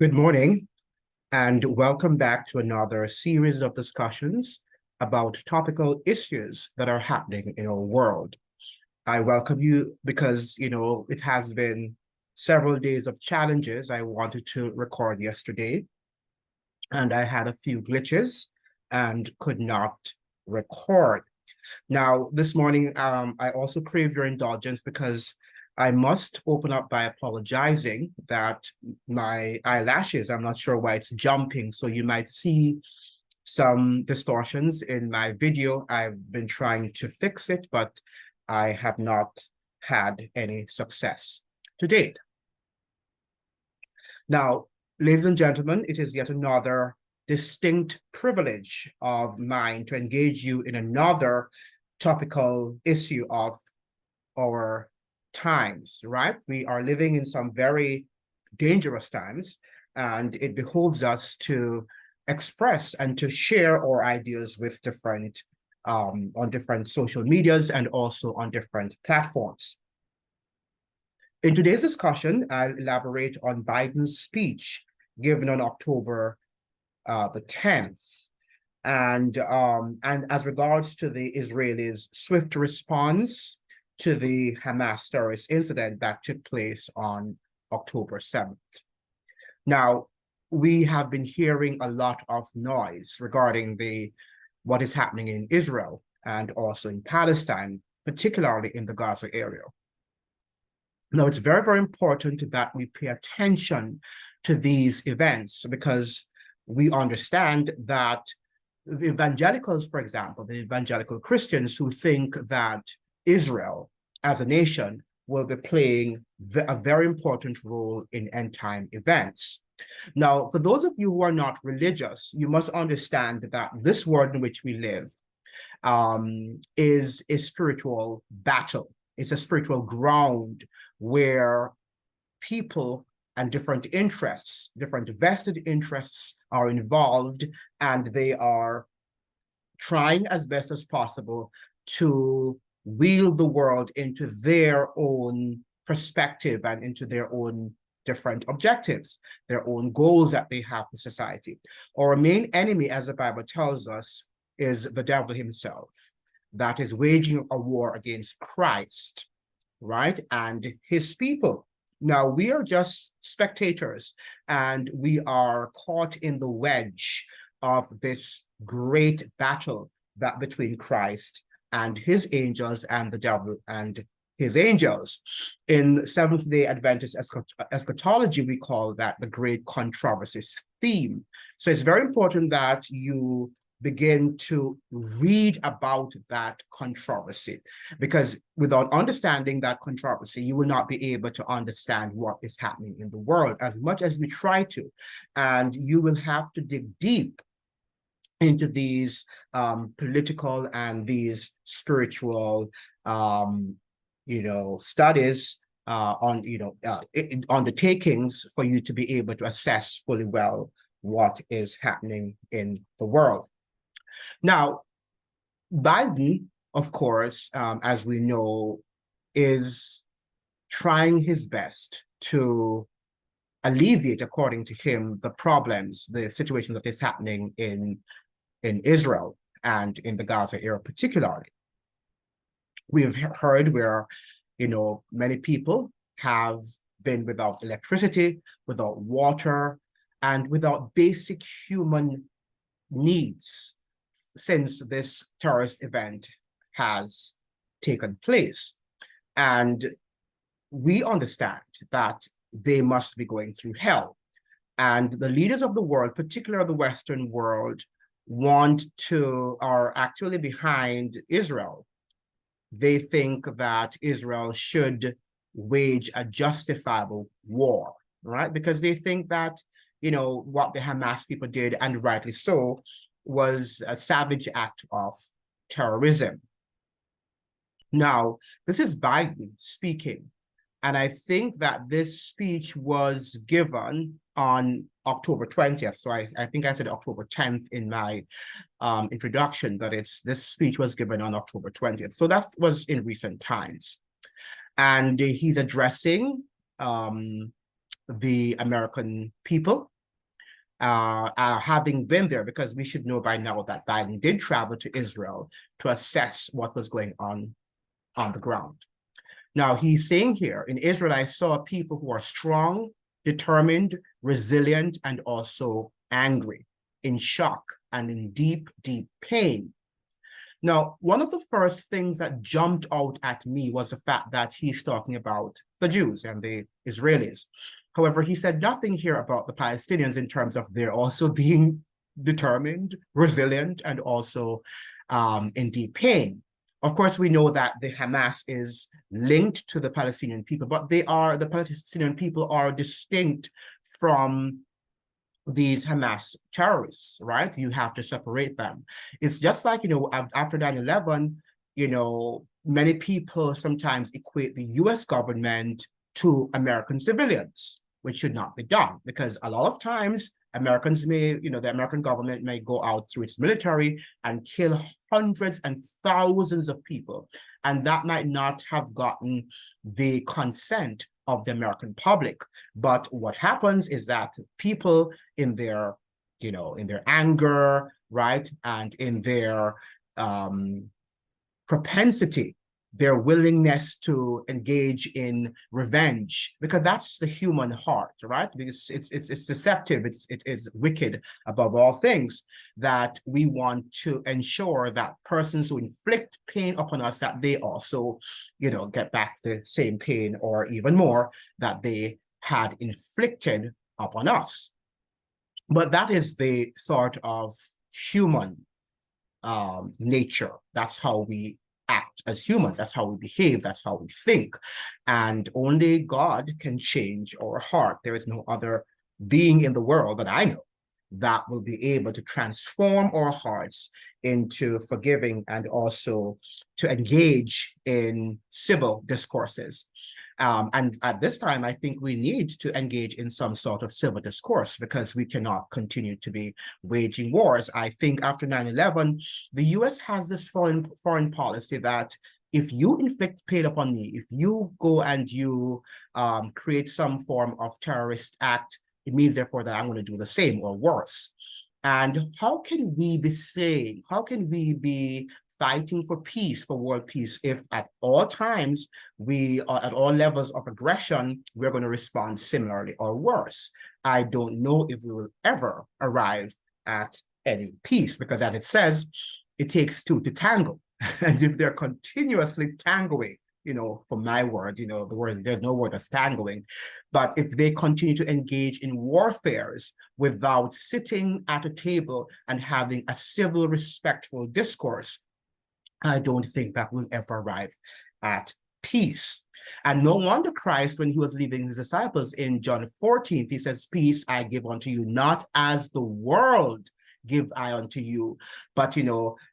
Good morning, and welcome back to another series of discussions about topical issues that are happening in our world. I welcome you because, it has been several days of challenges. I wanted to record yesterday, and I had a few glitches and could not record. Now, this morning, I also crave your indulgence because I must open up by apologizing that my eyelashes, I'm not sure why it's jumping. So you might see some distortions in my video. I've been trying to fix it, but I have not had any success to date. Now, ladies and gentlemen, it is yet another distinct privilege of mine to engage you in another topical issue of our times, right? We are living in some very dangerous times, and it behooves us to express and to share our ideas with different on different social medias and also on different platforms. In today's discussion, I'll elaborate on Biden's speech given on October the 10th. And as regards to the Israelis' swift response to the Hamas terrorist incident that took place on October 7th. Now, we have been hearing a lot of noise regarding what is happening in Israel and also in Palestine, particularly in the Gaza area. Now, it's very, very important that we pay attention to these events because we understand that the evangelicals, for example, the evangelical Christians who think that Israel as a nation will be playing a very important role in end-time events. Now, for those of you who are not religious, you must understand that this world in which we live is a spiritual battle. It's a spiritual ground where people and different interests, different vested interests are involved, and they are trying as best as possible to wheel the world into their own perspective and into their own different objectives, their own goals that they have for society. Our main enemy, as the Bible tells us, is the devil himself, that is waging a war against Christ, right, and his people. Now, we are just spectators, and we are caught in the wedge of this great battle that between Christ and his angels and the devil and his angels. In Seventh-day Adventist eschatology, we call that the great controversies theme. So it's very important that you begin to read about that controversy, because without understanding that controversy, you will not be able to understand what is happening in the world as much as we try to. And you will have to dig deep into these political and these spiritual studies on undertakings for you to be able to assess fully well what is happening in the world. Now, Biden, of course, as we know, is trying his best to alleviate, according to him, the problems, the situation that is happening in Israel and in the Gaza area particularly. We've heard where, many people have been without electricity, without water, and without basic human needs since this terrorist event has taken place. And we understand that they must be going through hell. And the leaders of the world, particularly the Western world, are actually behind Israel. They think that Israel should wage a justifiable war, right? Because they think that, what the Hamas people did, and rightly so, was a savage act of terrorism. Now, this is Biden speaking, and I think that this speech was given on October 20th. So I think I said October 10th in my introduction, but this speech was given on October 20th. So that was in recent times. And he's addressing the American people having been there, because we should know by now that Biden did travel to Israel to assess what was going on the ground. Now, he's saying here, in Israel, I saw people who are strong, determined, resilient, and also angry, in shock, and in deep, deep pain. Now, one of the first things that jumped out at me was the fact that he's talking about the Jews and the Israelis. However, he said nothing here about the Palestinians in terms of their also being determined, resilient, and also in deep pain. Of course, we know that the Hamas is linked to the Palestinian people, but the Palestinian people are distinct from these Hamas terrorists, right? You have to separate them. It's just like, after 9/11, many people sometimes equate the US government to American civilians, which should not be done, because a lot of times Americans may, the American government may go out through its military and kill hundreds and thousands of people. And that might not have gotten the consent of the American public. But what happens is that people in their, in their anger, right, and in their propensity, their willingness to engage in revenge, because that's the human heart, right? Because it's deceptive, it is wicked above all things, that we want to ensure that persons who inflict pain upon us, that they also, get back the same pain or even more that they had inflicted upon us. But that is the sort of human nature. That's how we act as humans. That's how we behave. That's how we think. And only God can change our heart. There is no other being in the world that I know that will be able to transform our hearts into forgiving and also to engage in civil discourses. And at this time, I think we need to engage in some sort of civil discourse, because we cannot continue to be waging wars. I think after 9/11, the US has this foreign policy that if you inflict pain upon me, if you go and you create some form of terrorist act, it means therefore that I'm going to do the same or worse. And how can we be saying, how can we be fighting for peace, for world peace, if at all times we are at all levels of aggression, we're going to respond similarly or worse? I don't know if we will ever arrive at any peace, because as it says, it takes two to tango. And if they're continuously tangoing, for my word, the word, there's no word that's tangoing, but if they continue to engage in warfares without sitting at a table and having a civil, respectful discourse, I don't think that will ever arrive at peace. And no wonder Christ, when he was leaving his disciples in John 14, he says, peace I give unto you, not as the world give I unto you, but,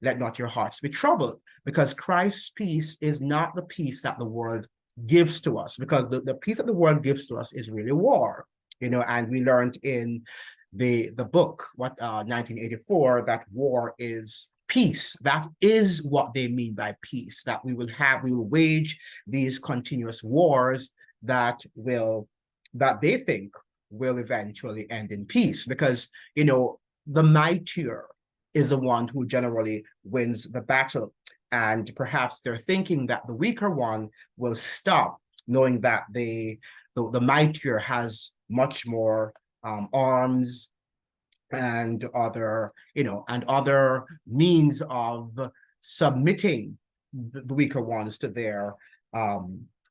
let not your hearts be troubled, because Christ's peace is not the peace that the world gives to us, because the peace that the world gives to us is really war, and we learned in the book, 1984, that war is peace. That is what they mean by peace, that we will wage these continuous wars that they think will eventually end in peace, because, the mightier is the one who generally wins the battle. And perhaps they're thinking that the weaker one will stop, knowing that the mightier has much more arms and other, and other means of submitting the weaker ones to their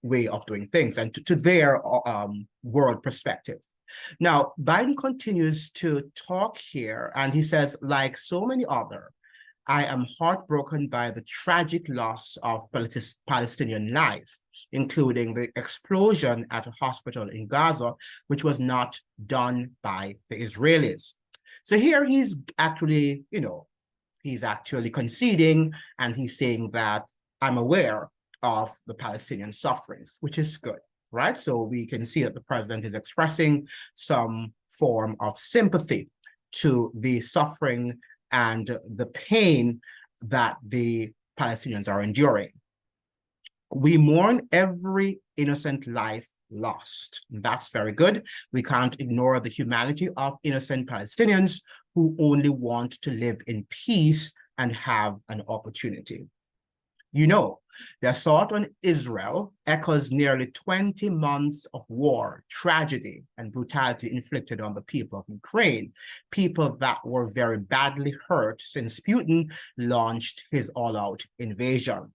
way of doing things and to their world perspective. Now, Biden continues to talk here, and he says, like so many other, I am heartbroken by the tragic loss of Palestinian life, including the explosion at a hospital in Gaza, which was not done by the Israelis. So here he's actually, he's actually conceding, and he's saying that I'm aware of the Palestinian sufferings, which is good. Right? So we can see that the president is expressing some form of sympathy to the suffering and the pain that the Palestinians are enduring. We mourn every innocent life lost. That's very good. We can't ignore the humanity of innocent Palestinians who only want to live in peace and have an opportunity. You know, the assault on Israel echoes nearly 20 months of war, tragedy, and brutality inflicted on the people of Ukraine, people that were very badly hurt since Putin launched his all-out invasion.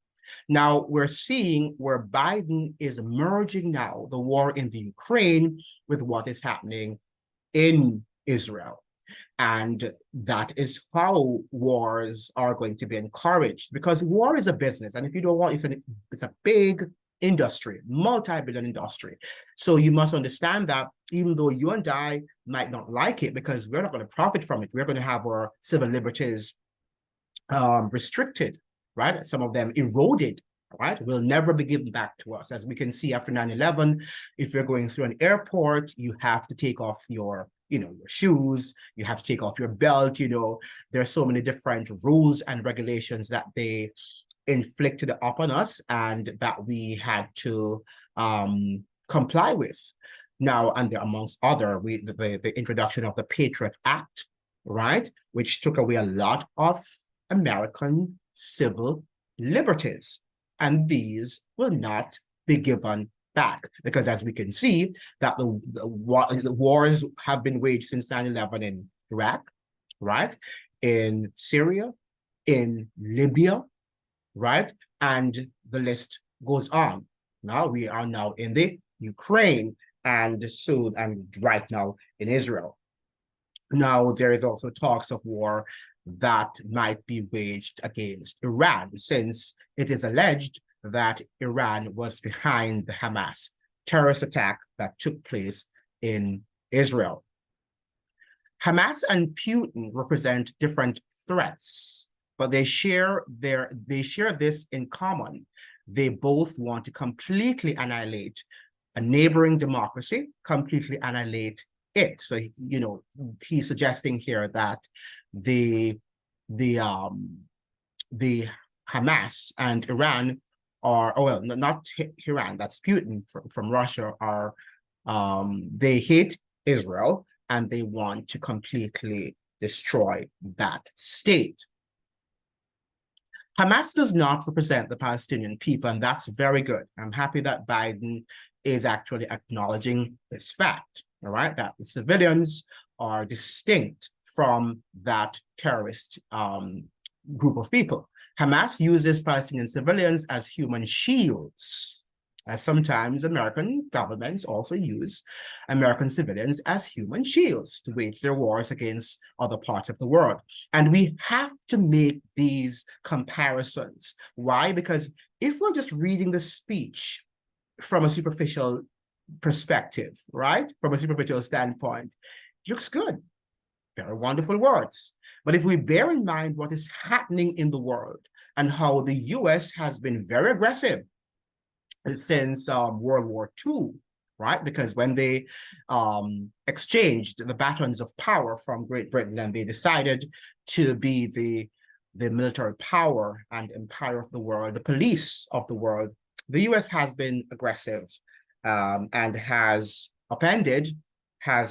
Now, we're seeing where Biden is merging now the war in the Ukraine with what is happening in Israel. And that is how wars are going to be encouraged, because war is a business. And if you don't want, it's a big industry, multi-billion industry. So you must understand that even though you and I might not like it, because we're not going to profit from it, we're going to have our civil liberties restricted, right? Some of them eroded, right? Will never be given back to us. As we can see after 9/11, if you're going through an airport, you have to take off your your shoes, you have to take off your belt, there's so many different rules and regulations that they inflicted upon us and that we had to comply with. Now, and there, amongst other, the introduction of the Patriot Act, right, which took away a lot of American civil liberties. And these will not be given back, because as we can see that the wars have been waged since 9/11 in Iraq, right, in Syria, in Libya, right, and the list goes on. Now we are now in the Ukraine and soon and right now in Israel. Now there is also talks of war that might be waged against Iran, since it is alleged that Iran was behind the Hamas terrorist attack that took place in Israel. Hamas and Putin represent different threats, but they share this in common. They both want to completely annihilate a neighboring democracy, completely annihilate it. So, he's suggesting here that the Hamas and Iran are, oh well, not Iran, that's Putin from Russia, are they hate Israel and they want to completely destroy that state. Hamas does not represent the Palestinian people, and that's very good. I'm happy that Biden is actually acknowledging this fact, all right, that the civilians are distinct from that terrorist group of people. Hamas uses Palestinian civilians as human shields, as sometimes American governments also use American civilians as human shields to wage their wars against other parts of the world. And we have to make these comparisons. Why? Because if we're just reading the speech from a superficial perspective, right, from a superficial standpoint, it looks good. Very wonderful words. But if we bear in mind what is happening in the world and how the US has been very aggressive since World War II, right? Because when they exchanged the batons of power from Great Britain and they decided to be the military power and empire of the world, the police of the world, the US has been aggressive and has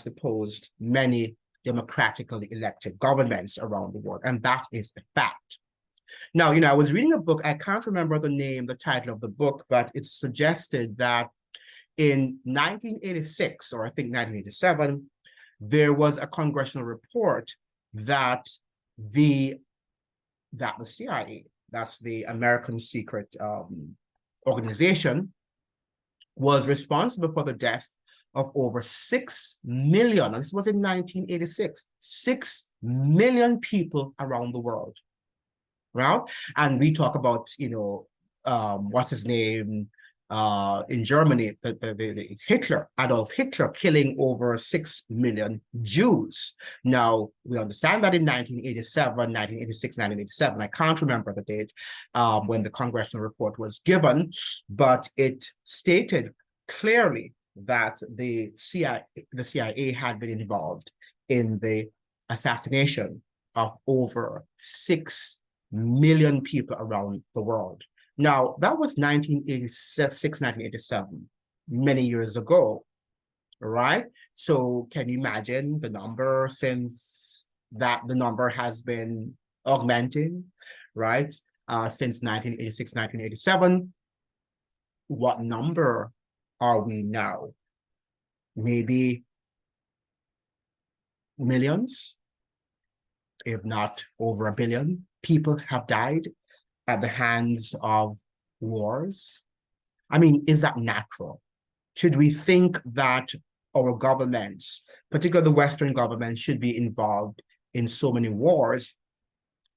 deposed many democratically elected governments around the world, and that is a fact. Now, I was reading a book, I can't remember the title of the book, but it suggested that in 1986, or I think 1987, there was a congressional report that the CIA, that's the American secret organization, was responsible for the death of over 6 million, and this was in 1986, 6 million people around the world, right? And we talk about, what's his name, in Germany, the Adolf Hitler killing over 6 million Jews. Now, we understand that in 1987, 1986, 1987, I can't remember the date when the congressional report was given, but it stated clearly that the CIA had been involved in the assassination of over 6 million people around the world. Now, that was 1986, 1987. many years ago, right? So can you imagine the number since that the number has been augmenting, right? Since 1986, 1987, what number are we now? Maybe millions, if not over a billion people have died at the hands of wars. I mean, is that natural? Should we think that our governments, particularly the Western government, should be involved in so many wars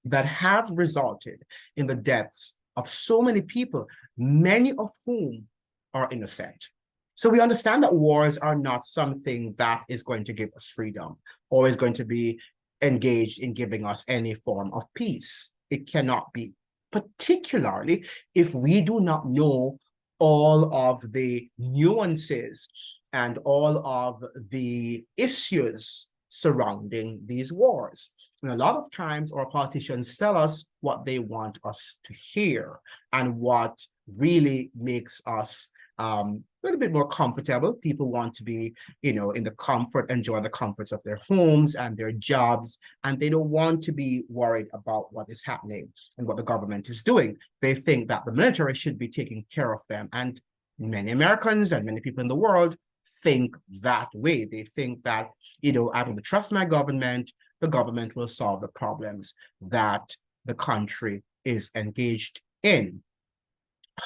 that have resulted in the deaths of so many people, many of whom are innocent? So we understand that wars are not something that is going to give us freedom or is going to be engaged in giving us any form of peace. It cannot be, particularly if we do not know all of the nuances and all of the issues surrounding these wars. And a lot of times our politicians tell us what they want us to hear and what really makes us a little bit more comfortable. People want to be, in the comfort, enjoy the comforts of their homes and their jobs, and they don't want to be worried about what is happening and what the government is doing. They think that the military should be taking care of them. And many Americans and many people in the world think that way. They think that, I don't trust my government, the government will solve the problems that the country is engaged in.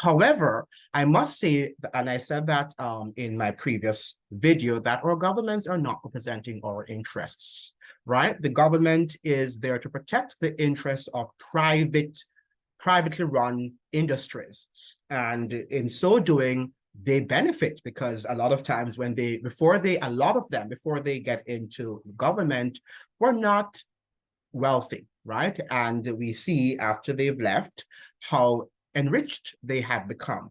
However, I must say, and I said that in my previous video, that our governments are not representing our interests, right? The government is there to protect the interests of privately run industries. And in so doing, they benefit because a lot of times before they get into government, were not wealthy, right? And we see after they've left how enriched they have become.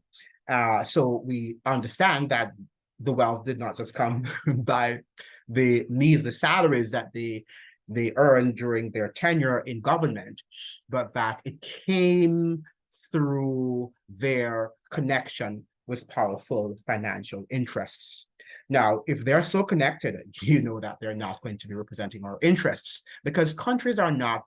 So we understand that the wealth did not just come by the measly salaries that they earned during their tenure in government, but that it came through their connection with powerful financial interests. Now, if they're so connected, you know that they're not going to be representing our interests because countries are not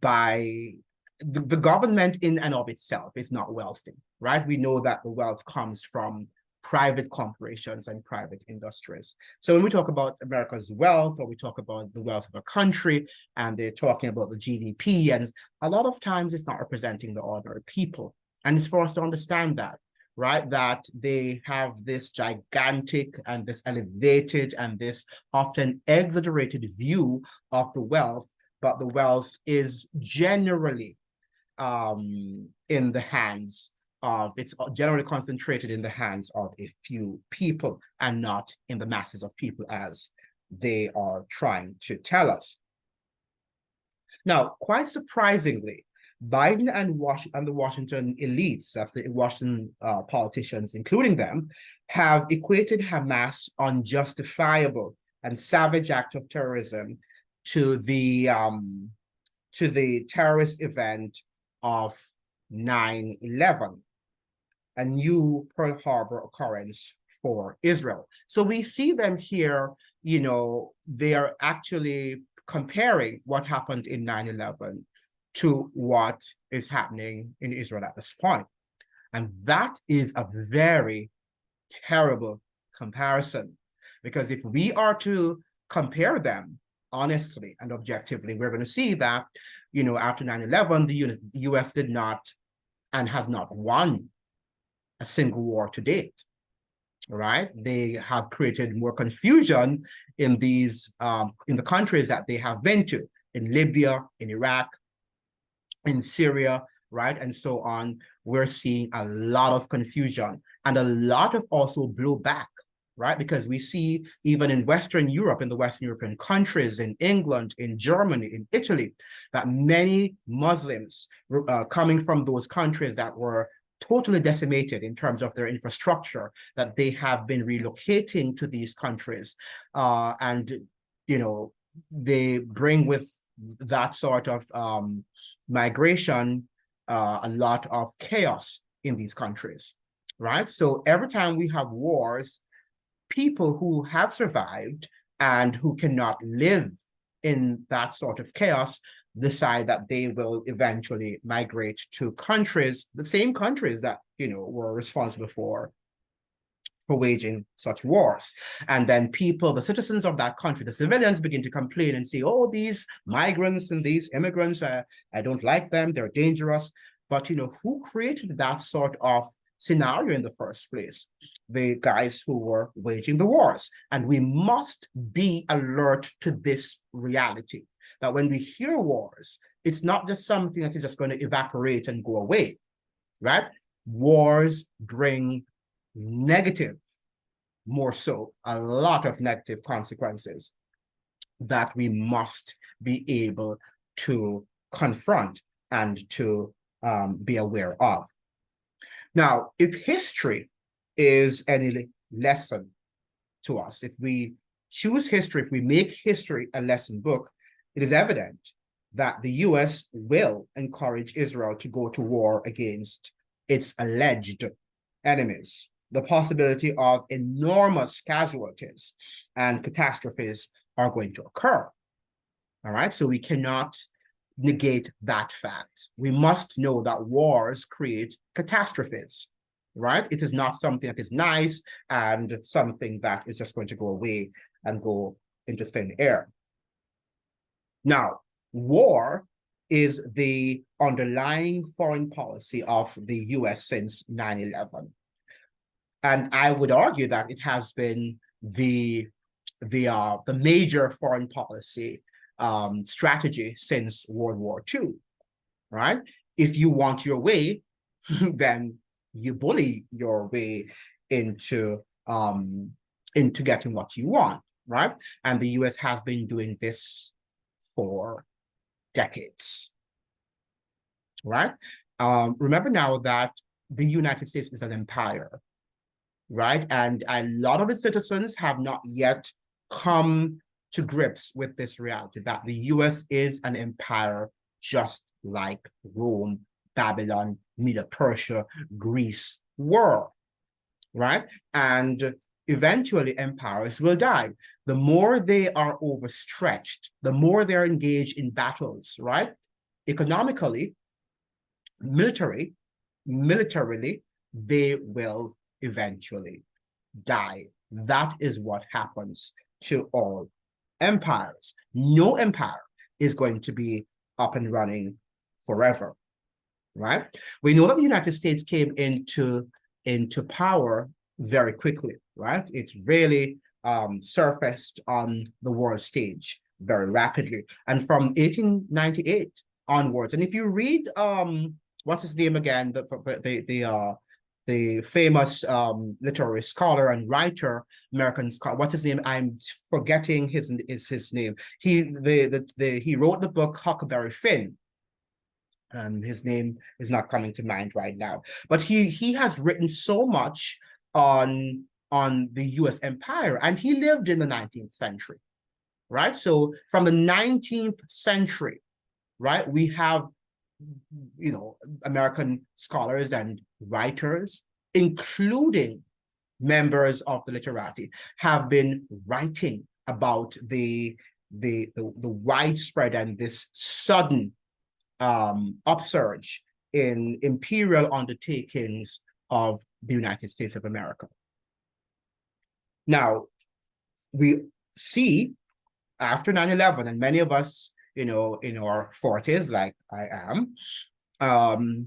by the government in and of itself is not wealthy, right? We know that the wealth comes from private corporations and private industries. So when we talk about America's wealth, or we talk about the wealth of a country, and they're talking about the GDP, and a lot of times it's not representing the ordinary people. And it's for us to understand that, right? That they have this gigantic and this elevated and this often exaggerated view of the wealth, but the wealth is generally in the hands of, it's generally concentrated in the hands of a few people and not in the masses of people as they are trying to tell us. Now, quite surprisingly, Biden and the Washington elites, the Washington politicians, including them, have equated Hamas' unjustifiable and savage act of terrorism to the terrorist event of 9/11, a new Pearl Harbor occurrence for Israel. So we see them here, they are actually comparing what happened in 9/11 to what is happening in Israel at this point. And that is a very terrible comparison, because if we are to compare them honestly and objectively, we're going to see that, after 9/11, the US did not and has not won a single war to date, right? They have created more confusion in in the countries that they have been to, in Libya, in Iraq, in Syria, right? And so on. We're seeing a lot of confusion and a lot of also blowback, right? Because we see even in Western Europe, in the Western European countries, in England, in Germany, in Italy, that many Muslims coming from those countries that were totally decimated in terms of their infrastructure, that they have been relocating to these countries. And, they bring with that sort of migration a lot of chaos in these countries. right? So every time we have wars, people who have survived and who cannot live in that sort of chaos decide that they will eventually migrate to countries, the same countries that, were responsible for waging such wars. And then people, the citizens of that country, the civilians begin to complain and say, oh, these migrants and these immigrants, I don't like them, they're dangerous. But, who created that sort of scenario in the first place? The guys who were waging the wars. And we must be alert to this reality, that when we hear wars, it's not just something that is just going to evaporate and go away, right? Wars bring negative, more so, a lot of negative consequences that we must be able to confront and to be aware of. Now, if history is any lesson to us, if we choose history, if we make history a lesson book, it is evident that the US will encourage Israel to go to war against its alleged enemies. The possibility of enormous casualties and catastrophes are going to occur. All right, so we cannot negate that fact. We must know that wars create catastrophes, right? It is not something that is nice and something that is just going to go away and go into thin air. Now, war is the underlying foreign policy of the US since 9/11. And I would argue that it has been the major foreign policy strategy since World War II, right? If you want your way, then you bully your way into getting what you want, right? And the US has been doing this for decades, right? Remember now that the United States is an empire, right? And a lot of its citizens have not yet come to grips with this reality, that the US is an empire just like Rome, Babylon, Medo-Persia, Greece were, right? And eventually empires will die. The more they are overstretched, the more they're engaged in battles, right? Economically, militarily, they will eventually die. That is what happens to all empires. No empire is going to be up and running forever, right? We know that the United States came into power very quickly, right? It really surfaced on the world stage very rapidly. And from 1898 onwards, and if you read, what's his name again, the famous literary scholar and writer, American scholar, what's his name? I'm forgetting his name. He wrote the book Huckleberry Finn. And his name is not coming to mind right now. But he has written so much on the US empire, and he lived in the 19th century, right? So from the 19th century, right, we have American scholars and writers, including members of the literati, have been writing about the widespread and this sudden upsurge in imperial undertakings of the United States of America. Now, we see after 9/11, and many of us, in our 40s, like I am,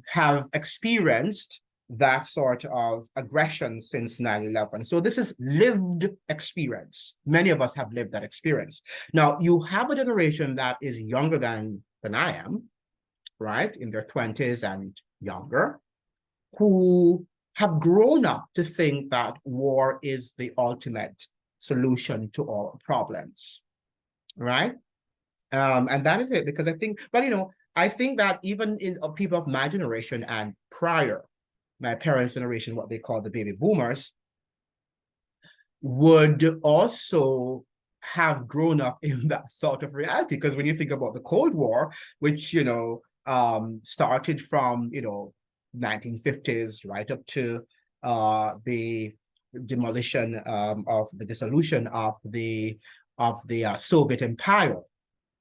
have experienced that sort of aggression since 9/11. So this is lived experience. Many of us have lived that experience. Now, you have a generation that is younger than I am, right, in their 20s and younger, who have grown up to think that war is the ultimate solution to all problems, right? And that is it, because I think, well, I think that even in people of my generation and prior, my parents' generation, what they call the baby boomers, would also have grown up in that sort of reality. Because when you think about the Cold War, which, started from, 1950s right up to the demolition of the dissolution of the Soviet Empire,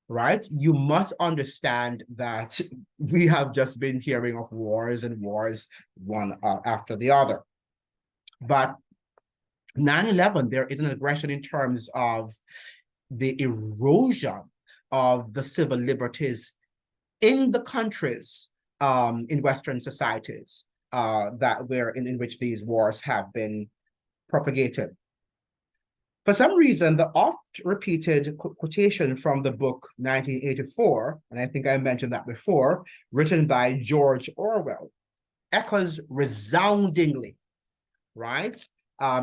right? You must understand that we have just been hearing of wars and wars, one after the other. But 9/11, there is an aggression in terms of the erosion of the civil liberties in the countries, in Western societies, in which these wars have been propagated. For some reason, the oft-repeated quotation from the book 1984, and I think I mentioned that before, written by George Orwell, echoes resoundingly, right,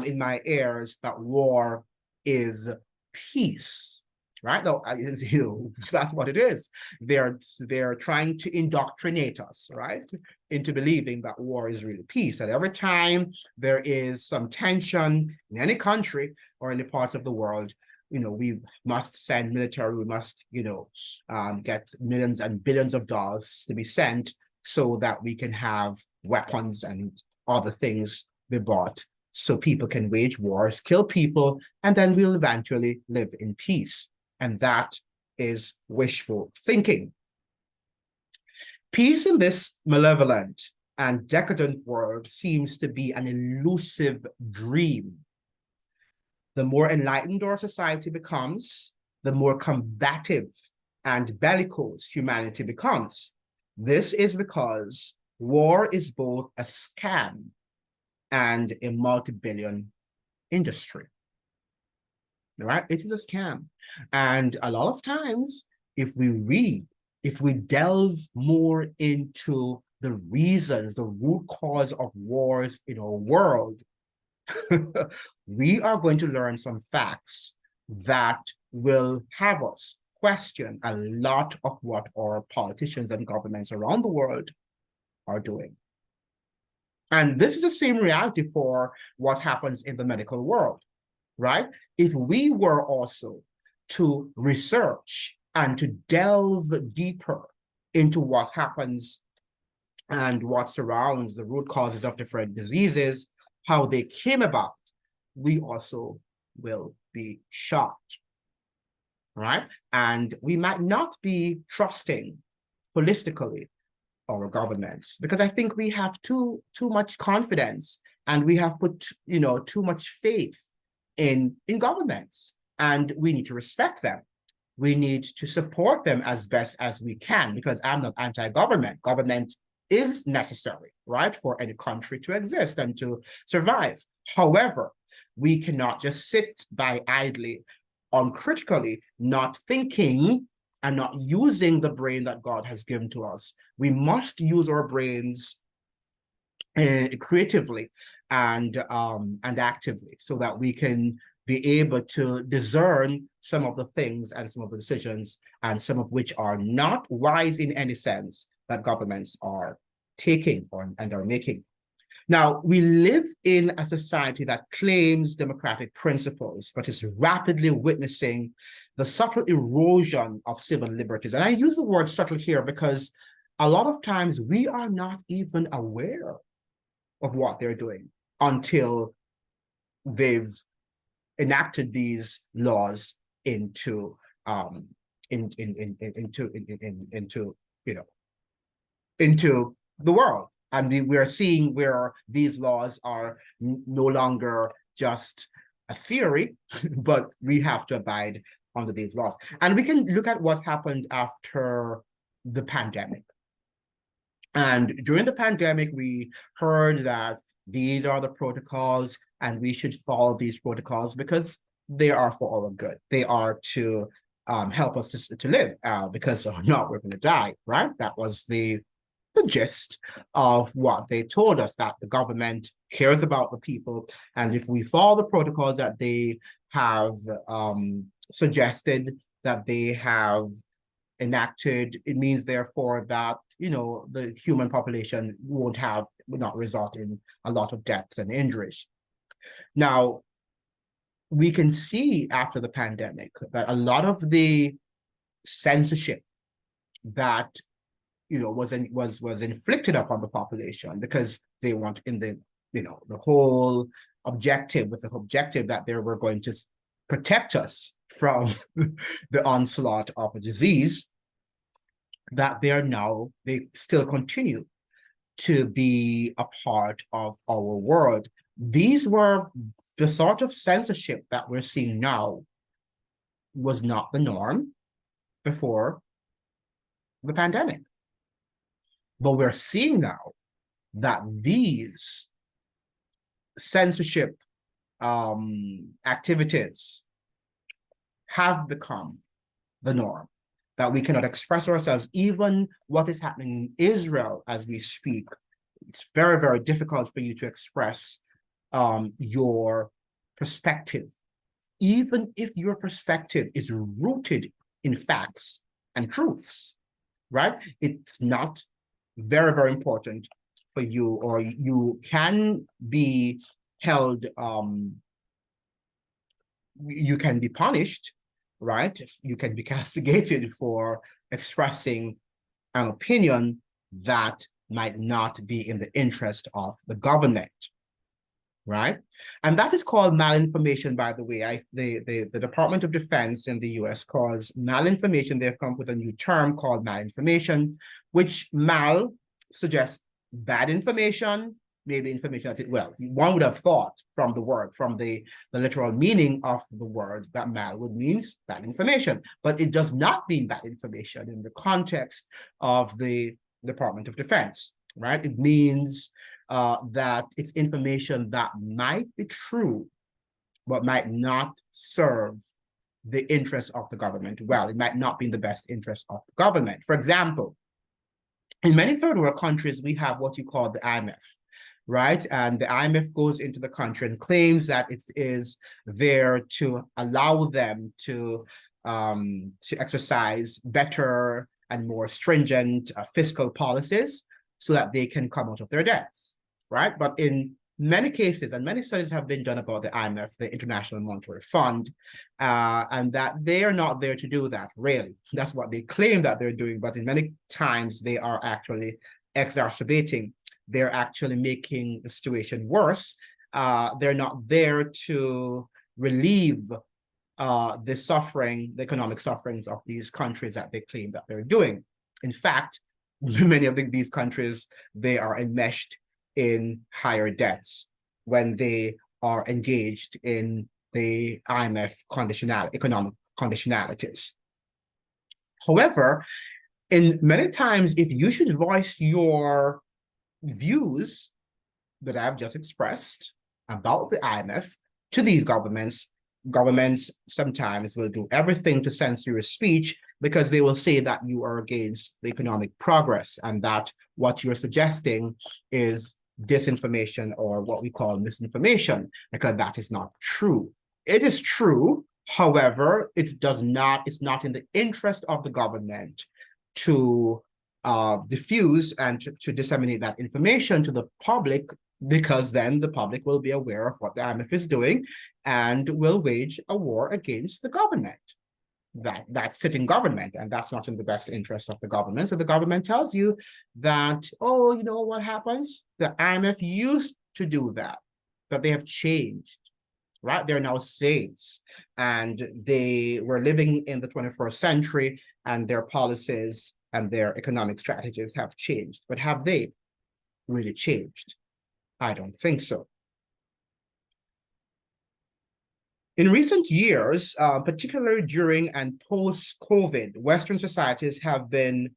in my ears, that war is peace, right? No, that's what it is. They're trying to indoctrinate us, right, into believing that war is really peace. That every time there is some tension in any country or in the parts of the world, we must send military, we must, get millions and billions of dollars to be sent so that we can have weapons and other things be bought so people can wage wars, kill people, and then we'll eventually live in peace. And that is wishful thinking. Peace in this malevolent and decadent world seems to be an elusive dream. The more enlightened our society becomes, the more combative and bellicose humanity becomes. This is because war is both a scam and a multi-billion industry. Right? It is a scam. And a lot of times, if we delve more into the reasons, the root cause of wars in our world, we are going to learn some facts that will have us question a lot of what our politicians and governments around the world are doing. And this is the same reality for what happens in the medical world, right? If we were also to research and to delve deeper into what happens and what surrounds the root causes of different diseases, how they came about, we also will be shocked, right? And we might not be trusting holistically our governments, because I think we have too much confidence and we have put too much faith in governments, and we need to respect them. We need to support them as best as we can, because I'm not anti-government. Government is necessary, right, for any country to exist and to survive. However, we cannot just sit by idly, uncritically, not thinking and not using the brain that God has given to us. We must use our brains creatively and actively, so that we can be able to discern some of the things and some of the decisions, and some of which are not wise in any sense, that governments are taking and are making. Now, we live in a society that claims democratic principles, but is rapidly witnessing the subtle erosion of civil liberties. And I use the word subtle here because a lot of times we are not even aware of what they're doing until they've enacted these laws into the world. And we're seeing where these laws are no longer just a theory, but we have to abide under these laws. And we can look at what happened after the pandemic. And during the pandemic, we heard that these are the protocols and we should follow these protocols because they are for our good. They are to help us to live, because if not, we're going to die, right? That was the gist of what they told us, that the government cares about the people, and if we follow the protocols that they have suggested, that they have enacted, it means therefore that the human population would not result in a lot of deaths and injuries. Now, we can see after the pandemic that a lot of the censorship that was inflicted upon the population, because they weren't in the the whole objective, with the objective that they were going to protect us from the onslaught of a disease, that they still continue to be a part of our world. These were the sort of censorship that we're seeing now was not the norm before the pandemic. But we're seeing now that these censorship activities have become the norm, that we cannot express ourselves. Even what is happening in Israel as we speak, it's very, very difficult for you to express your perspective, even if your perspective is rooted in facts and truths, right? It's not very, very important for you, or you can be held, you can be punished, right? You can be castigated for expressing an opinion that might not be in the interest of the government, right? And that is called malinformation, by the way. The Department of Defense in the US calls malinformation. They've come up with a new term called malinformation, which mal suggests bad information, maybe information that, well, one would have thought from the word, from the literal meaning of the word, that mal would mean bad information, but it does not mean bad information in the context of the Department of Defense, right? It means that it's information that might be true, but might not serve the interest of the government well. It might not be in the best interest of the government. For example, in many third world countries, we have what you call the IMF, right? And the IMF goes into the country and claims that it is there to allow them to exercise better and more stringent fiscal policies so that they can come out of their debts, right? But in many cases, and many studies have been done about the IMF, the International Monetary Fund, and that they are not there to do that, really. That's what they claim that they're doing, but in many times they are actually exacerbating. They're actually making the situation worse. They're not there to relieve the suffering, the economic sufferings of these countries that they claim that they're doing. In fact, many of these countries, they are enmeshed in higher debts when they are engaged in the IMF economic conditionalities. However, in many times, if you should voice your views that I've just expressed about the IMF to these governments sometimes will do everything to censor your speech, because they will say that you are against the economic progress and that what you're suggesting is disinformation, or what we call misinformation, because that is not true. It is true, however, it's not in the interest of the government to diffuse and to disseminate that information to the public, because then the public will be aware of what the IMF is doing and will wage a war against the government, that sitting government, and that's not in the best interest of the government. So the government tells you that, oh, you know what happens? The IMF used to do that, but they have changed, right? They're now saints, and they were living in the 21st century, and their policies and their economic strategies have changed. But have they really changed? I don't think so. In recent years, particularly during and post-COVID, Western societies have they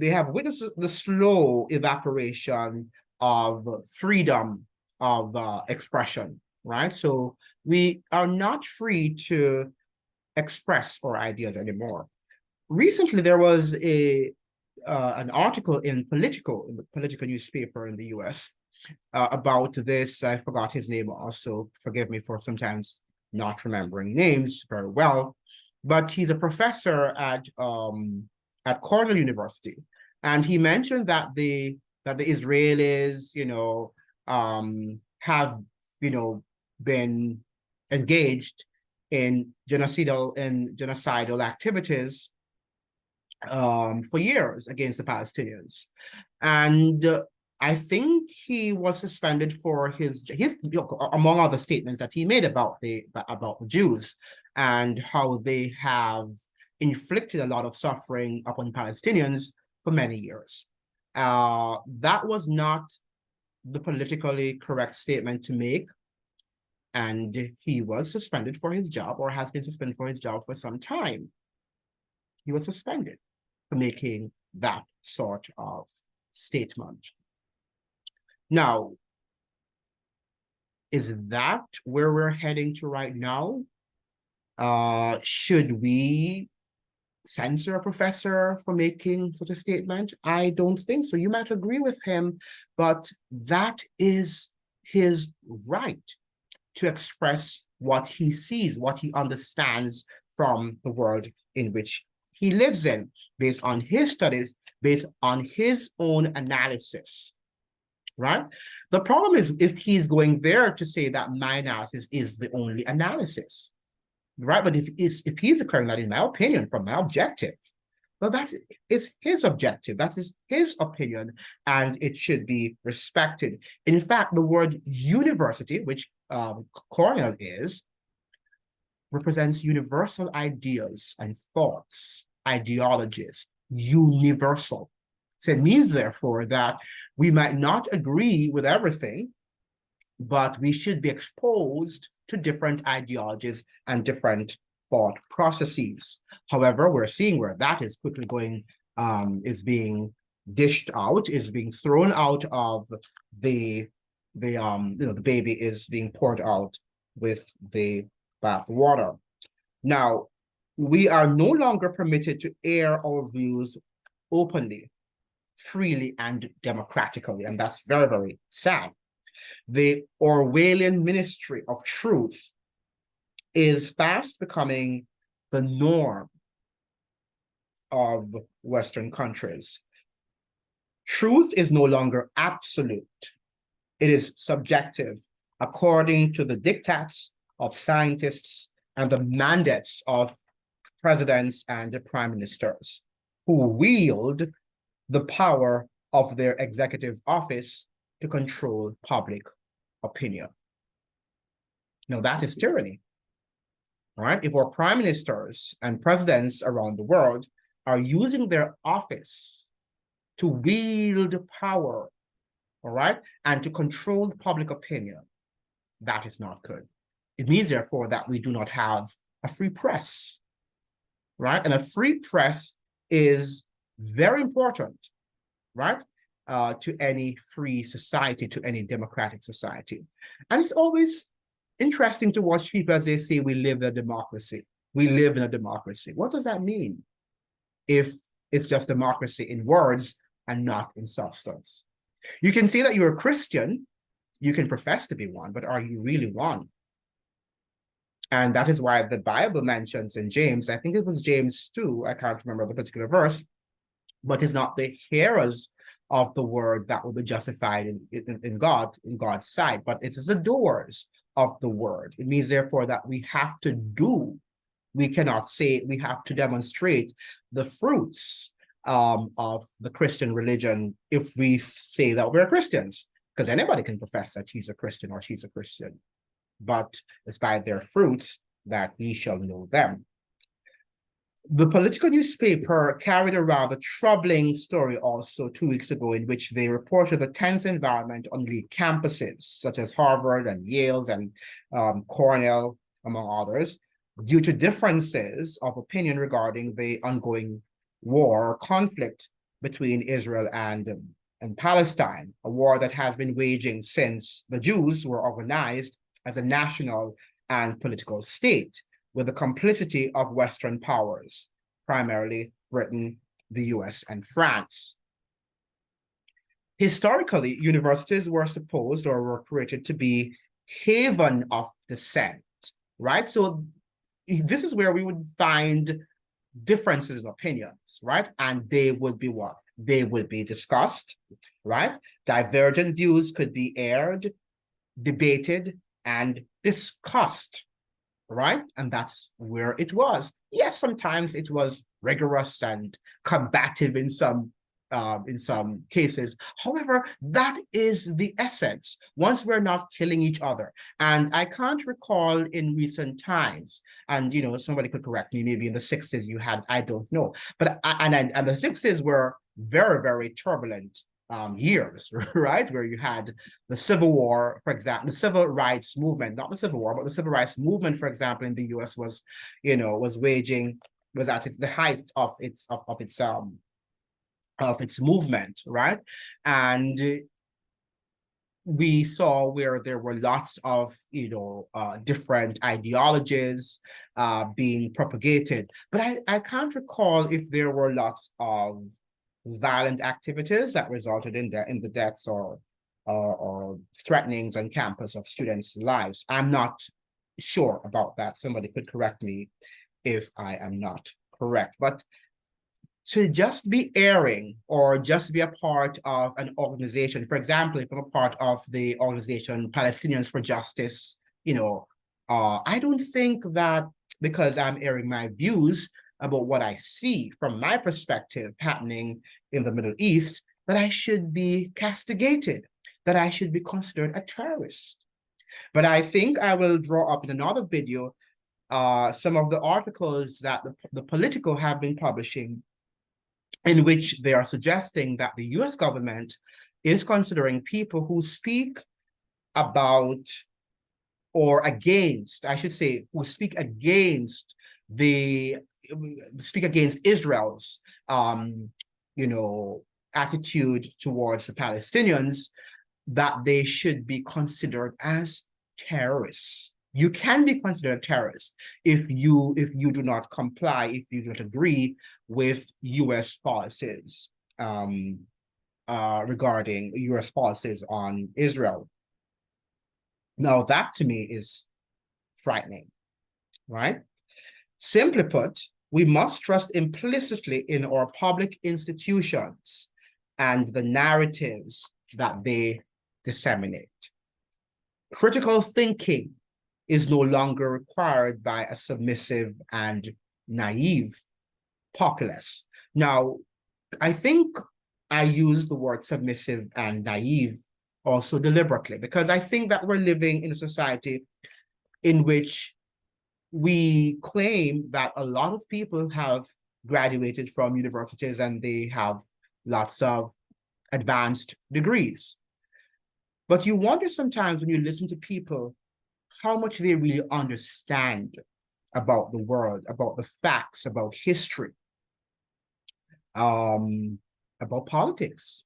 have witnessed the slow evaporation of freedom of expression, right? So we are not free to express our ideas anymore. Recently, there was an article in the political newspaper in the US about this. I forgot his name also. Forgive me for sometimes not remembering names very well. But he's a professor at Cornell University, and he mentioned that the Israelis, have been engaged in genocidal activities for years against the Palestinians. And I think he was suspended for his among other statements that he made about the Jews and how they have inflicted a lot of suffering upon Palestinians for many years. That was not the politically correct statement to make, and he was suspended for his job, or has been suspended for his job for some time. He was suspended for making that sort of statement. Now, is that where we're heading to right now? Should we censor a professor for making such a statement? I don't think so. You might agree with him, but that is his right to express what he sees, what he understands from the world in which he lives in, based on his studies, based on his own analysis, right? The problem is if he's going there to say that my analysis is the only analysis, right? But if he's declaring that, in my opinion, from my objective, well, that is his objective, that is his opinion, and it should be respected. In fact, the word university, which Cornell is, represents universal ideas and thoughts, ideologies, universal. So it means, therefore, that we might not agree with everything, but we should be exposed to different ideologies and different thought processes. However, we're seeing where that is quickly going, is being dished out, is being thrown out of the baby is being poured out with the bath water. Now, we are no longer permitted to air our views openly, freely, and democratically, and that's very, very sad. The Orwellian ministry of truth is fast becoming the norm of Western countries. Truth is no longer absolute. It is subjective, according to the diktats of scientists and the mandates of presidents and prime ministers, who wield the power of their executive office to control public opinion. Now, that is tyranny, right? If our prime ministers and presidents around the world are using their office to wield power, all right, and to control public opinion, that is not good. It means, therefore, that we do not have a free press, right? And a free press is very important, right? To any free society, to any democratic society. And it's always interesting to watch people as they say, we live in a democracy. We live in a democracy. What does that mean if it's just democracy in words and not in substance? You can say that you're a Christian, you can profess to be one, but are you really one? And that is why the Bible mentions in James, I think it was James 2, I can't remember the particular verse, but it's not the hearers of the word that will be justified in God's sight, but it is the doers of the word. It means, therefore, that we have to do. We cannot say, we have to demonstrate the fruits of the Christian religion if we say that we're Christians, because anybody can profess that he's a Christian or she's a Christian, but it's by their fruits that we shall know them. The political newspaper carried a rather troubling story also 2 weeks ago, in which they reported the tense environment on elite campuses such as Harvard and Yale's and Cornell, among others, due to differences of opinion regarding the ongoing war or conflict between Israel and Palestine, a war that has been waging since the Jews were organized as a national and political state, with the complicity of Western powers, primarily Britain, the US, and France. Historically, universities were supposed or were created to be haven of dissent, right? So this is where we would find differences in opinions, right? And they would be what? They would be discussed, right? Divergent views could be aired, debated, and discussed, right? And that's where it was. Yes, sometimes it was rigorous and combative in some in some cases. However, that is the essence. Once we're not killing each other, and I can't recall in recent times, and somebody could correct me, maybe in the 60s you had, I don't know, but and the 60s were very, very turbulent years, right? Where you had the Civil War, for example, the Civil Rights Movement, not the Civil War, but the Civil Rights Movement, for example, in the US was at the height of its movement, right? And we saw where there were lots of different ideologies being propagated, but I can't recall if there were lots of violent activities that resulted in the deaths or threatenings on campus of students' lives. I'm not sure about that. Somebody could correct me if I am not correct. But to just be airing or just be a part of an organization, for example, if I'm a part of the organization Palestinians for Justice, I don't think that because I'm airing my views about what I see from my perspective happening in the Middle East, that I should be castigated, that I should be considered a terrorist. But I think I will draw up in another video some of the articles that the Politico have been publishing, in which they are suggesting that the US government is considering people who speak about or against, I should say, who speak against Israel's attitude towards the Palestinians, that they should be considered as terrorists. You can be considered a terrorist if you do not comply, if you do not agree with US policies regarding US policies on Israel. Now, that to me is frightening, right? Simply put, we must trust implicitly in our public institutions and the narratives that they disseminate. Critical thinking is no longer required by a submissive and naive populace. Now, I think I use the word submissive and naive also deliberately, because I think that we're living in a society in which we claim that a lot of people have graduated from universities and they have lots of advanced degrees. But you wonder sometimes when you listen to people how much they really understand about the world, about the facts, about history, about politics,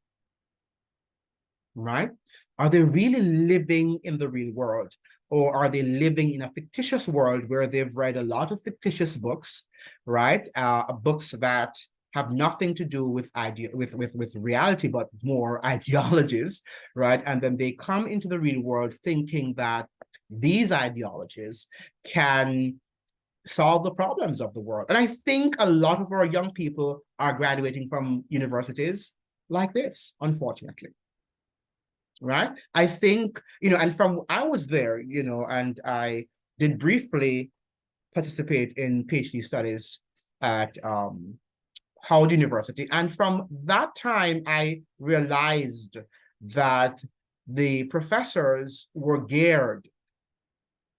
right? Are they really living in the real world? Or are they living in a fictitious world where they've read a lot of fictitious books, right? Books that have nothing to do with reality, but more ideologies, right? And then they come into the real world thinking that these ideologies can solve the problems of the world. And I think a lot of our young people are graduating from universities like this, unfortunately. Right? I think, and I was there, and I did briefly participate in PhD studies at Howard University. And from that time, I realized that the professors were geared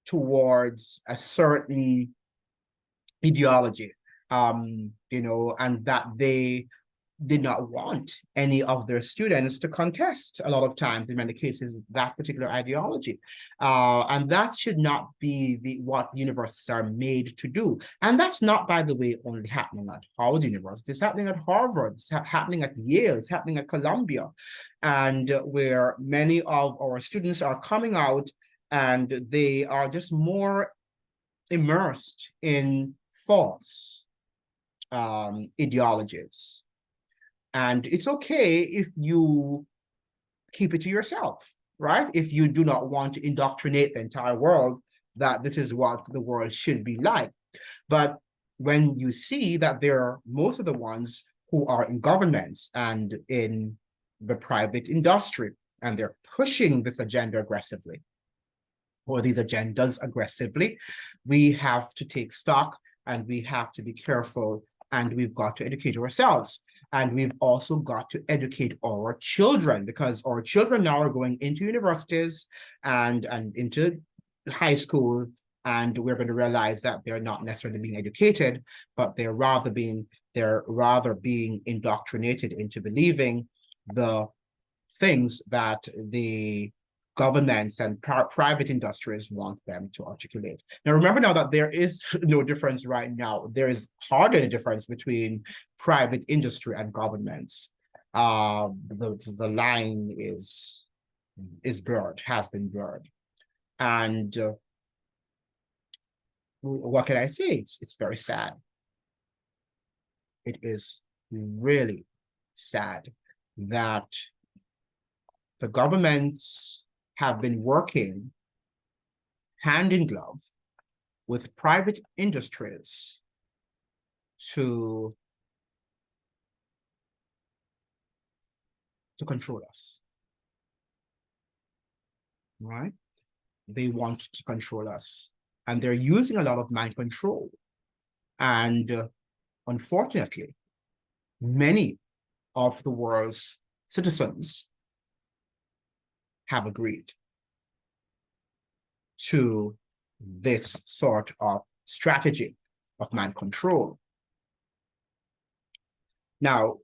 towards a certain ideology, and that they did not want any of their students to contest, a lot of times, in many cases, that particular ideology. And that should not be what universities are made to do. And that's not, by the way, only happening at Howard University. It's happening at Harvard, it's happening at Yale, it's happening at Columbia, and where many of our students are coming out and they are just more immersed in false ideologies. And it's okay if you keep it to yourself, right? If you do not want to indoctrinate the entire world that this is what the world should be like. But when you see that most of the ones who are in governments and in the private industry, and they're pushing this agenda aggressively, or these agendas aggressively, we have to take stock and we have to be careful, and we've got to educate ourselves. And we've also got to educate our children, because our children now are going into universities and into high school, and we're going to realize that they're not necessarily being educated, but they're rather being indoctrinated into believing the things that the governments and private industries want them to articulate. Now, remember now that there is no difference right now. There is hardly a difference between private industry and governments. The line is blurred, has been blurred. And what can I say? It's very sad. It is really sad that the governments have been working hand in glove with private industries to control us, right? They want to control us, and they're using a lot of mind control. And unfortunately, many of the world's citizens have agreed to this sort of strategy of mind control. Now,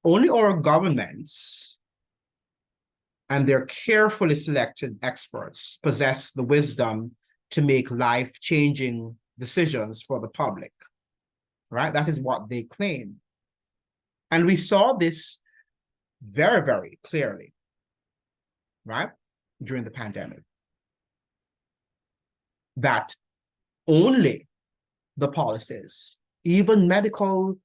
only our governments and their carefully selected experts possess the wisdom to make life-changing decisions for the public, right? That is what they claim. And we saw this very, very clearly, right, during the pandemic, that only the policies, even medical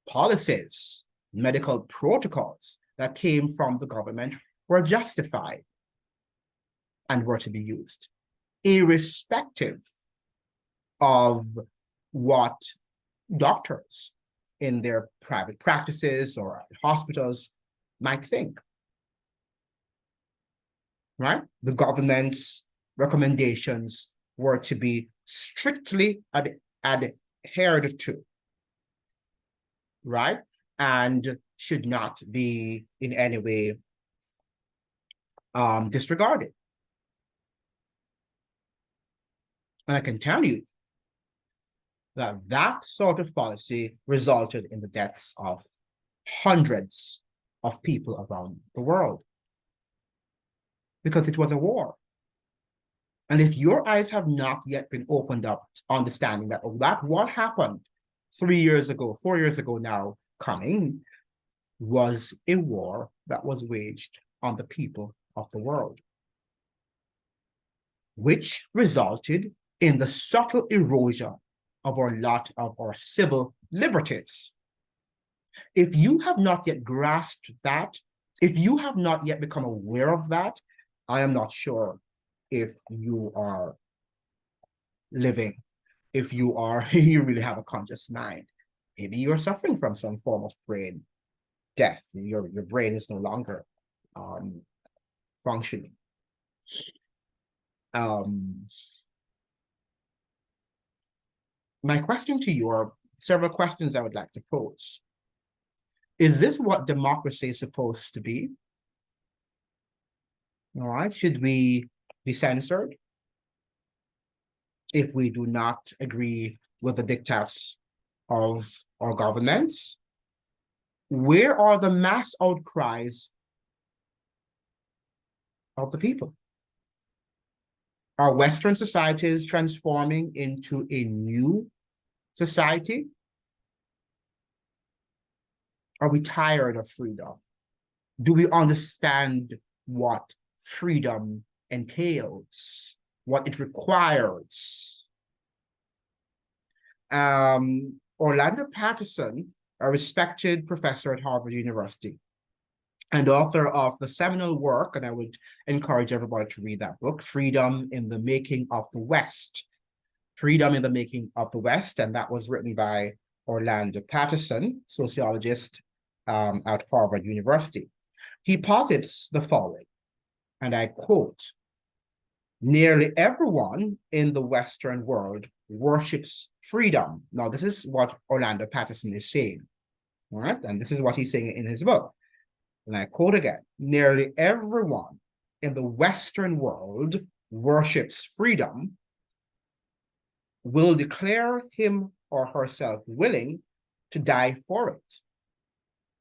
policies, medical protocols that came from the government were justified and were to be used, irrespective of what doctors in their private practices or hospitals might think, right? The government's recommendations were to be strictly adhered to, right? And should not be in any way disregarded. And I can tell you that that sort of policy resulted in the deaths of hundreds of people around the world, because it was a war. And if your eyes have not yet been opened up to understanding that, oh, that what happened 3 years ago, 4 years ago now coming, was a war that was waged on the people of the world, which resulted in the subtle erosion of a lot of our civil liberties. If you have not yet grasped that, if you have not yet become aware of that, I am not sure if you are living, if you are, you really have a conscious mind. Maybe you're suffering from some form of brain death. Your brain is no longer functioning. My question to you, are several questions I would like to pose. Is this what democracy is supposed to be? All right, should we be censored if we do not agree with the diktats of our governments? Where are the mass outcries of the people? Are Western societies transforming into a new society? Are we tired of freedom? Do we understand what freedom entails, what it requires? Orlando Patterson, a respected professor at Harvard University and author of the seminal work, and I would encourage everybody to read that book, Freedom in the Making of the West. Freedom in the Making of the West, and that was written by Orlando Patterson, sociologist at Harvard University. He posits the following, and I quote, "Nearly everyone in the Western world worships freedom." Now, this is what Orlando Patterson is saying, All right, and this is what he's saying in his book. And I quote again, nearly everyone in the Western world worships freedom, will declare him or herself willing to die for it.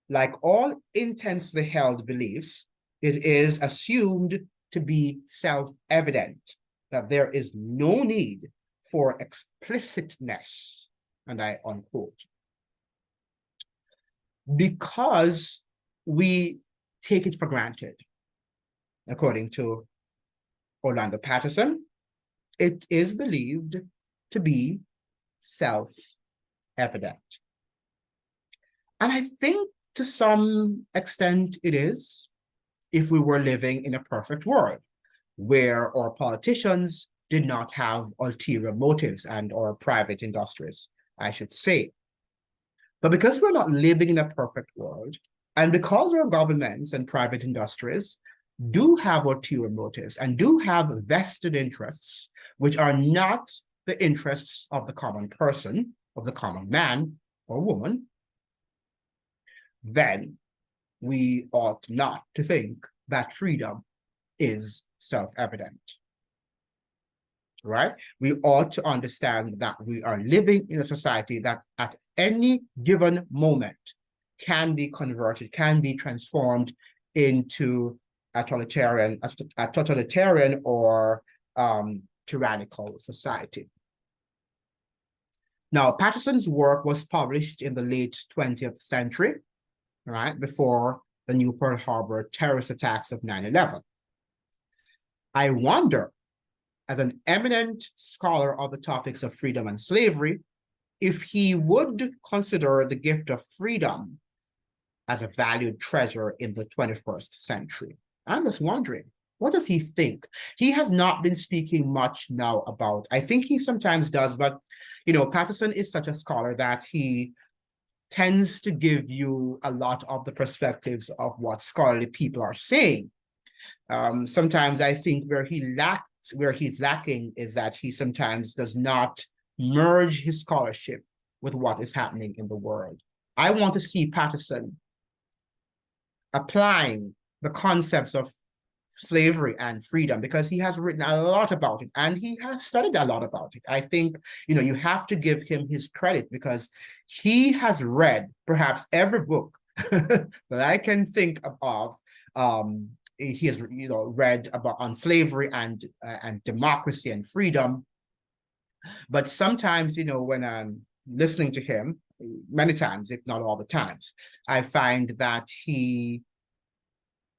Like all intensely held beliefs, it is assumed to be self-evident that there is no need for explicitness, and I unquote, because we take it for granted. According to Orlando Patterson, it is believed to be self-evident. And I think to some extent it is, if we were living in a perfect world where our politicians did not have ulterior motives and or private industries, I should say. But because we're not living in a perfect world, and because our governments and private industries do have ulterior motives and do have vested interests, which are not the interests of the common person, of the common man or woman, then we ought not to think that freedom is self-evident, right? We ought to understand that we are living in a society that at any given moment can be converted, can be transformed into a totalitarian or tyrannical society. Now, Patterson's work was published in the late 20th century, right, before the new Pearl Harbor terrorist attacks of 9/11. I wonder, as an eminent scholar of the topics of freedom and slavery, if he would consider the gift of freedom as a valued treasure in the 21st century. I'm just wondering, what does he think? He has not been speaking much now about, I think he sometimes does, but you know, Patterson is such a scholar that he tends to give you a lot of the perspectives of what scholarly people are saying. Sometimes I think where he's lacking is that he sometimes does not merge his scholarship with what is happening in the world. I want to see Patterson applying the concepts of slavery and freedom, because he has written a lot about it and he has studied a lot about it. I think, you know, you have to give him his credit because he has read perhaps every book that I can think of. He has, you know, read about on slavery and democracy and freedom. But sometimes, you know, when I'm listening to him, many times, if not all the times, I find that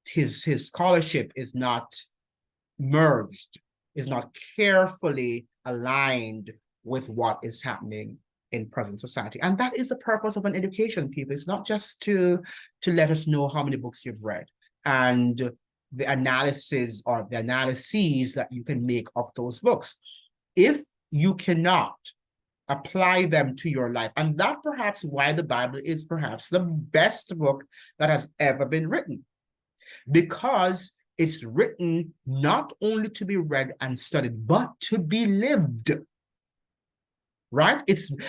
his scholarship is not merged, is not carefully aligned with what is happening in present society. And that is the purpose of an education, people. It's not just to let us know how many books you've read and the analysis or the analyses that you can make of those books. If you cannot apply them to your life, and that perhaps why the Bible is perhaps the best book that has ever been written, because it's written not only to be read and studied, but to be lived. Right?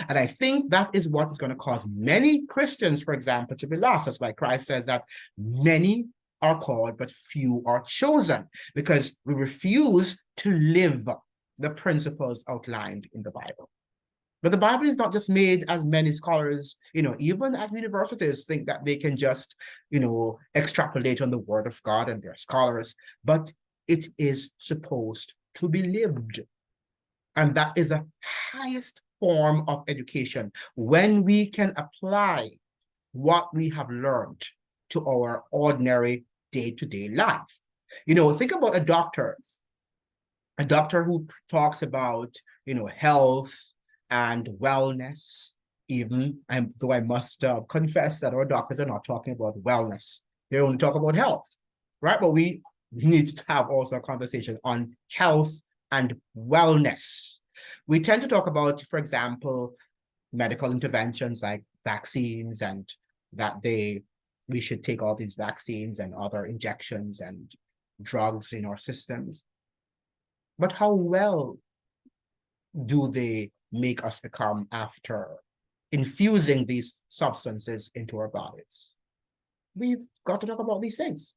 And I think that is what is going to cause many Christians, for example, to be lost. That's why Christ says that many are called, but few are chosen, because we refuse to live the principles outlined in the Bible. But the Bible is not just made, as many scholars, you know, even at universities think that they can just, you know, extrapolate on the word of God, and they're scholars, but it is supposed to be lived. And that is the highest form of education, when we can apply what we have learned to our ordinary day-to-day life. You know, think about a doctor who talks about, you know, health and wellness, even, though I must confess that our doctors are not talking about wellness. They only talk about health, right? But we need to have also a conversation on health and wellness. We tend to talk about, for example, medical interventions like vaccines, and that we should take all these vaccines and other injections and drugs in our systems. But how well do they make us become after infusing these substances into our bodies. We've got to talk about these things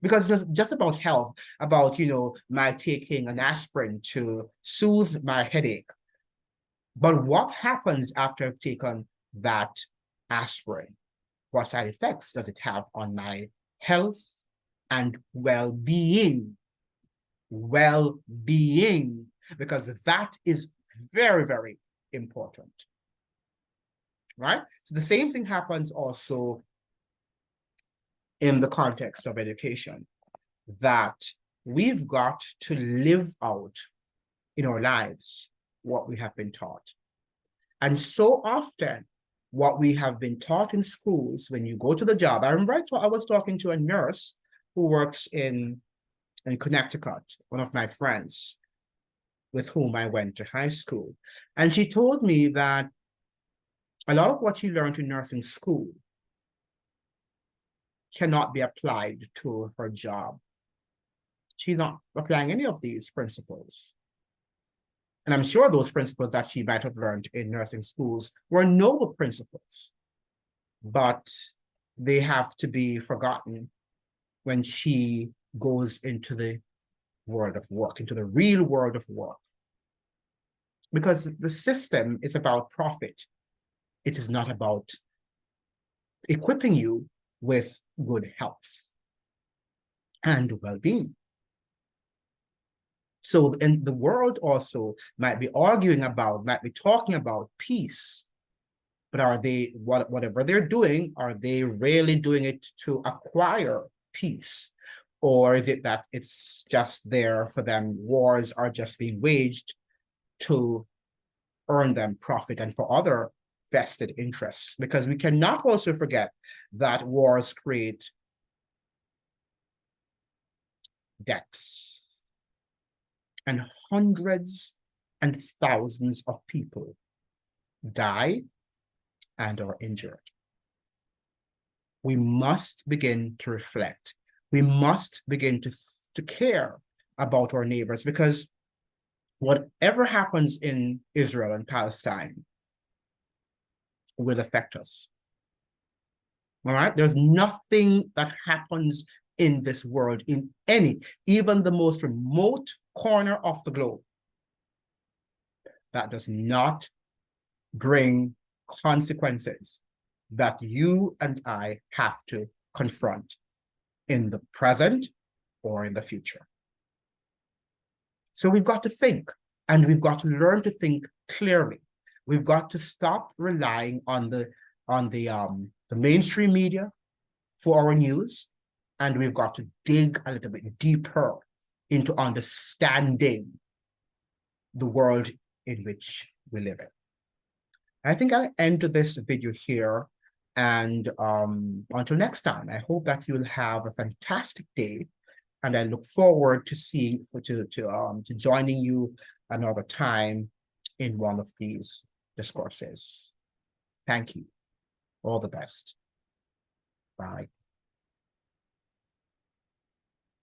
because it's just about health, about, my taking an aspirin to soothe my headache. But what happens after I've taken that aspirin? What side effects does it have on my health and well-being? Well-being, because that is very, very important, right? So the same thing happens also in the context of education, that we've got to live out in our lives what we have been taught. And so often, what we have been taught in schools, when you go to the job, I remember I was talking to a nurse who works in Connecticut, one of my friends with whom I went to high school. And she told me that a lot of what she learned in nursing school cannot be applied to her job. She's not applying any of these principles. And I'm sure those principles that she might have learned in nursing schools were noble principles, but they have to be forgotten when she goes into the world of work, into the real world of work. Because the system is about profit. It is not about equipping you with good health and well-being. So in the world also might be talking about peace, but are they, whatever they're doing, are they really doing it to acquire peace? Or is it that it's just there for them, wars are just being waged to earn them profit and for other vested interests? Because we cannot also forget that wars create deaths, and hundreds and thousands of people die and are injured. We must begin to reflect. We must begin to care about our neighbors, because whatever happens in Israel and Palestine will affect us. All right? There's nothing that happens in this world, even the most remote corner of the globe, that does not bring consequences that you and I have to confront in the present or in the future. So we've got to think, and we've got to learn to think clearly. We've got to stop relying on the mainstream media for our news, and we've got to dig a little bit deeper into understanding the world in which we live in. I think I'll end this video here, and until next time, I hope that you'll have a fantastic day, and I look forward to joining you another time in one of these discourses. Thank you. All the best. Bye.